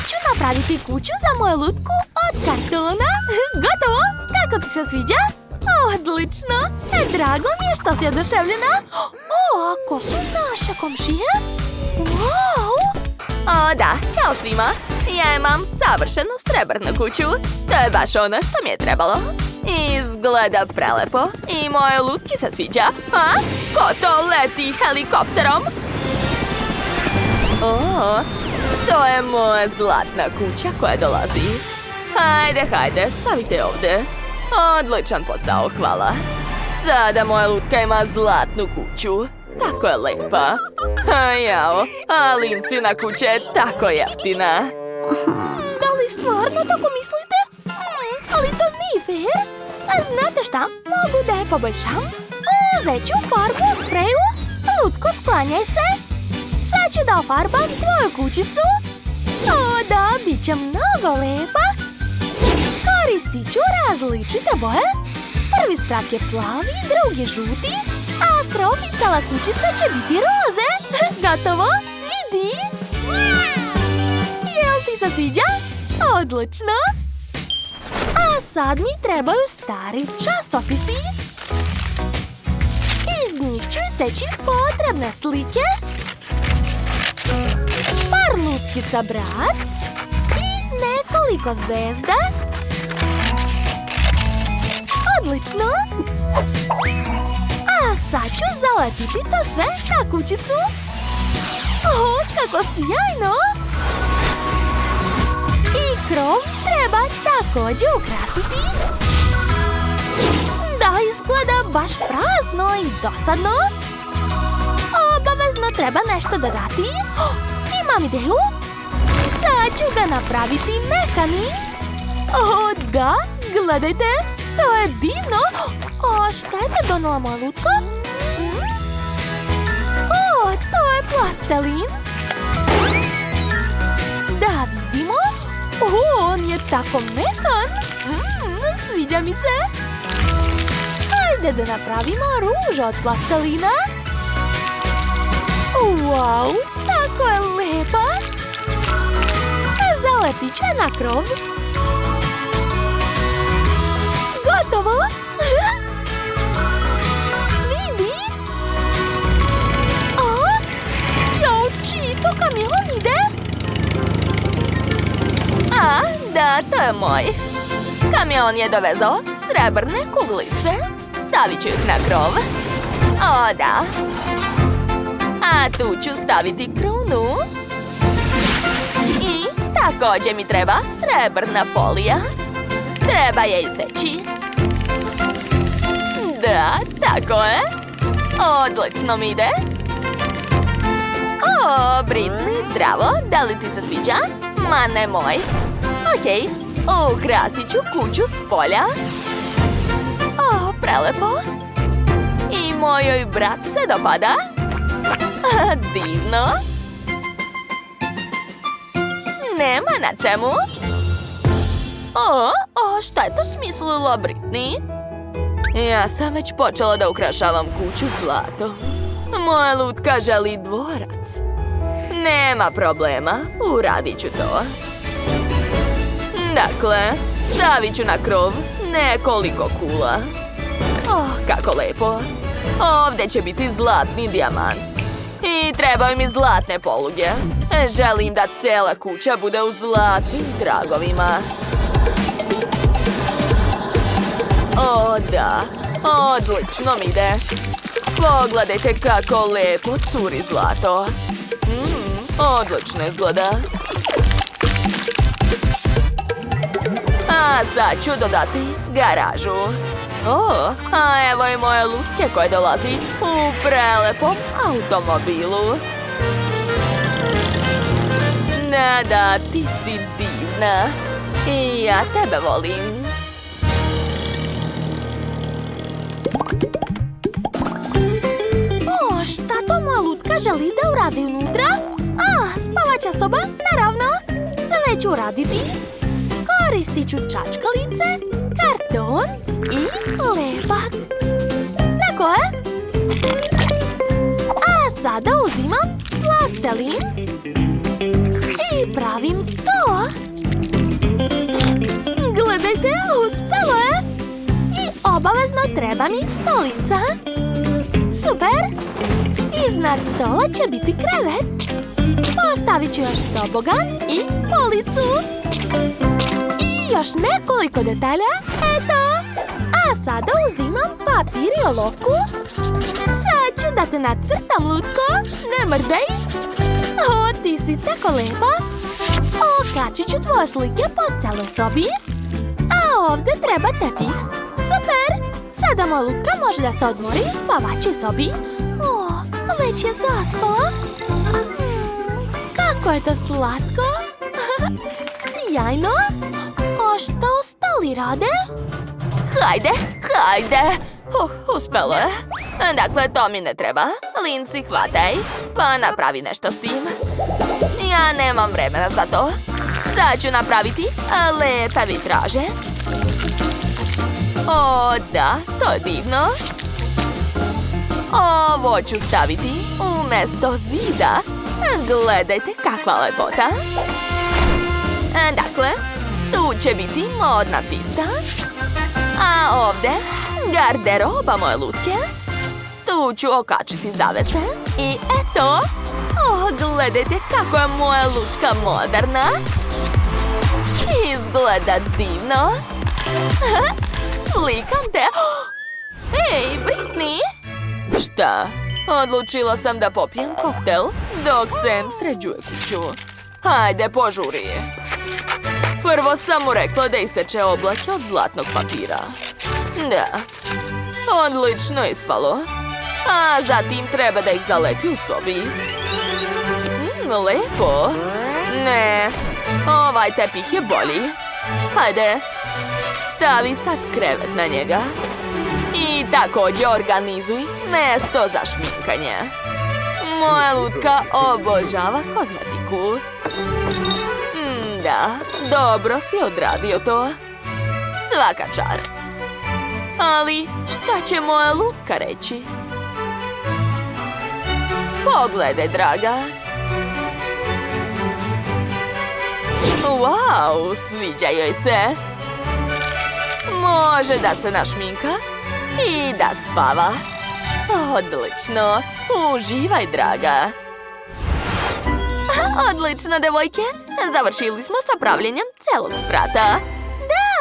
ću napraviti kuću za moju lutku od kartona. Gotovo! Kako ti se sviđa? Odlično! Drago mi je što si oduševljena. Ako su naše komšije? Wow! O da, ćao svima! Ja imam savršenu srebrnu kuću. To je baš ono što mi je trebalo. Izgleda prelepo. I moje lutki se sviđa. A? Ko to leti helikopterom? To je moja zlatna kuća koja dolazi. Hajde, stavite ovdje. Odličan posao, hvala. Sada moja lutka ima zlatnu kuću. Tako je lepa. Jao, a Lincina kuća je tako jeftina. Da li stvarno tako mislite? Ali to nije fair. A znate šta? Mogu da je poboljšam. Uzet ću farbu u spreju. Lutko, sklanjaj se. Sad ću da ofarbam tvoju kućicu. O da, bit će mnogo lepa. Koristit ću različite boje. Prvi sprat je plavi, drugi žuti, a krov i cela kućica će biti roze. Gotovo, vidi. Jel ti se sviđa? Odlično. A sad mi trebaju stari časopisi. Iz njih ću iseći potrebne slike. Par lutkica brac i nekoliko zvezda. Odlično! A sad ću zalepiti to sve na kućicu. Kako sjajno! I krov treba također ukrasiti. Da, izgleda baš prazno i dosadno. Obavezno treba nešto dodati. Imam ideju. Sad ću ga napraviti mekanim. Da, gledajte. To je divno. Šta je te donela moja lutka? To je plastelin. Da vidimo. On je tako mekan. Sviđa mi se. Hajde da napravimo ruž od plastelina. Wow, tako je lepa. Zalepit ću je na krov. Gotovo! Vidi! Čiji to kamion ide? Da, to je moj. Kamion je dovezao srebrne kuglice. Stavit ću ih na krov. Da. A tu ću staviti krunu. I također mi treba srebrna folija. Treba je iseći. Da, tako je. Odlično mi ide. Britney, zdravo. Da li ti se sviđa? Ma nemoj. Okej, ukrasit ću kuću s polja. Prelepo. I mojoj brat se dopada. Divno. Nema na čemu. Šta je to smislila Britney? Ja sam već počela da ukrašavam kuću zlatom. Moja lutka želi dvorac. Nema problema, uradit ću to. Dakle, stavit ću na krov nekoliko kula. Kako lepo. Ovdje će biti zlatni dijamant. I trebaju mi zlatne poluge. Želim da cijela kuća bude u zlatnim dragovima. Da, odlično mi ide. Pogledajte kako lepo curi zlato. Odlično izgleda. A sad ću dodati garažu. Evo i moje lutke koje dolazi u prelepom automobilu. Da, ti si divna. I ja tebe volim. Šta to moja lutka želi da uradi unutra? Spavača soba, naravno. Sve ću uraditi. Koristit ću čačkalice, karton i lepak. Tako je. A sada uzimam plastelin i pravim sto. No treba mi stolica. Super! Iznad stola će biti krevet. Postavit ću još tobogan i policu. I još nekoliko detalja. Eto! A sada uzimam papir i olovku. Sad ću da te nacrtam, lutko. Ne mrdej. O, ti si tako lepa. Okačit ću tvoje slike po celoj sobi. A ovdje treba tepih. Super! Sada moja lutka može da se odmori u spavačoj sobi. O, već je zaspala. Kako je to slatko. Sjajno. A šta ostali rade? Hajde, hajde. Uspelo je. Dakle, to mi ne treba. Lindsay, hvataj. Pa napravi nešto s tim. Ja nemam vremena za to. Sad ću napraviti lepe vitraže. O, da, to je divno. Ovo ću staviti umjesto zida. Gledajte kakva lepota. Dakle, tu će biti modna pista. A ovdje garderoba moje lutke. Tu ću okačiti zavese. I eto. Gledajte kako je moja lutka moderna. Izgleda divno. Slikam te. Ej, Britney. Šta? Odlučila sam da popijem koktel dok Sam sređuje kuću. Hajde, požuri. Prvo sam mu rekla da iseče oblake od zlatnog papira. Da. Odlično ispalo. A zatim treba da ih zalepi u sobi. Lepo. Ne. Ovaj tepih je bolji. Hajde. Stavi sad krevet na njega. I također organizuj mjesto za šminkanje. Moja lutka obožava kozmetiku. Da, dobro si odradio to. Svaka čast. Ali šta će moja lutka reći? Pogledaj, draga. Wow, sviđa joj se. Može da se našminka i da spava. Odlično. Uživaj, draga. Odlično, devojke. Završili smo sa pravljenjem celog sprata. Da!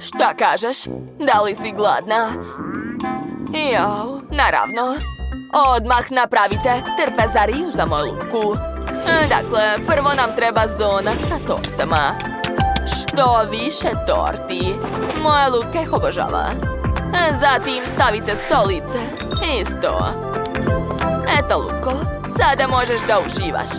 Šta kažeš? Da li si gladna? Jao, naravno. Odmah napravite trpezariju za moju lutku. Dakle, prvo nam treba zona sa tortama. Što više torti. Moja lutka ih obožava. Zatim stavite stolice i sto. Eto, lutko, sada možeš da uživaš.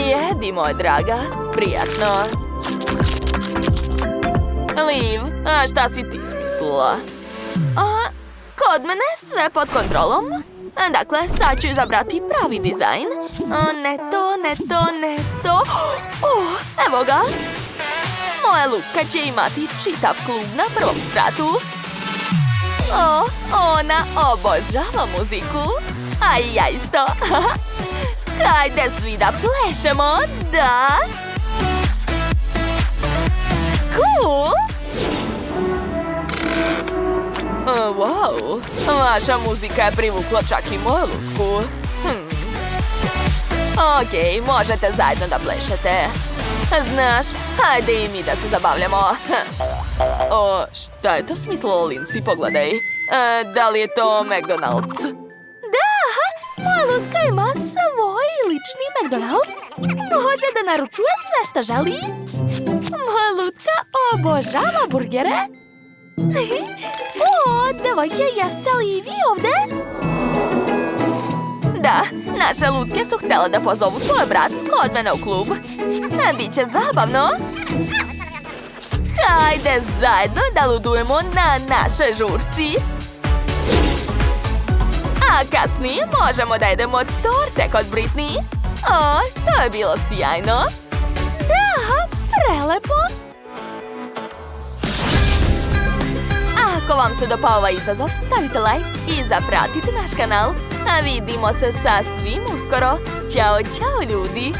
Jedi, moja draga, prijatno. Liv, a šta si ti smislila? Kod mene sve pod kontrolom. Dakle, sad ću izabrati pravi dizajn. Ne to. Evo ga. Moja lutka će imati čitav klub na prvom spratu. Ona obožava muziku. A i ja isto. Hajde svi da plešemo, da? Cool! Wow, vaša muzika je privukla čak i moju lutku. Okej, možete zajedno da plešete. Znaš, hajde i mi da se zabavljamo. Šta je to smislilo, Lindsay, pogledaj. Da li je to McDonald's? Da, moja lutka ima svoj lični McDonald's. Može da naručuje sve što želi. Moja lutka obožava burgere. Devojke, jeste li i vi ovdje? Da, naše lutke su htjele da pozovu tvoj brat kod mene u klub. Biće zabavno. Hajde zajedno da ludujemo na našoj žurci. A kasnije možemo da jedemo torte kod Britney. To je bilo sjajno. Da, prelepo. Ako vam se dopao ovaj izazov, stavite like i zapratite naš kanal. A vidimo se sasvim uskoro. Ćao, čao ljudi!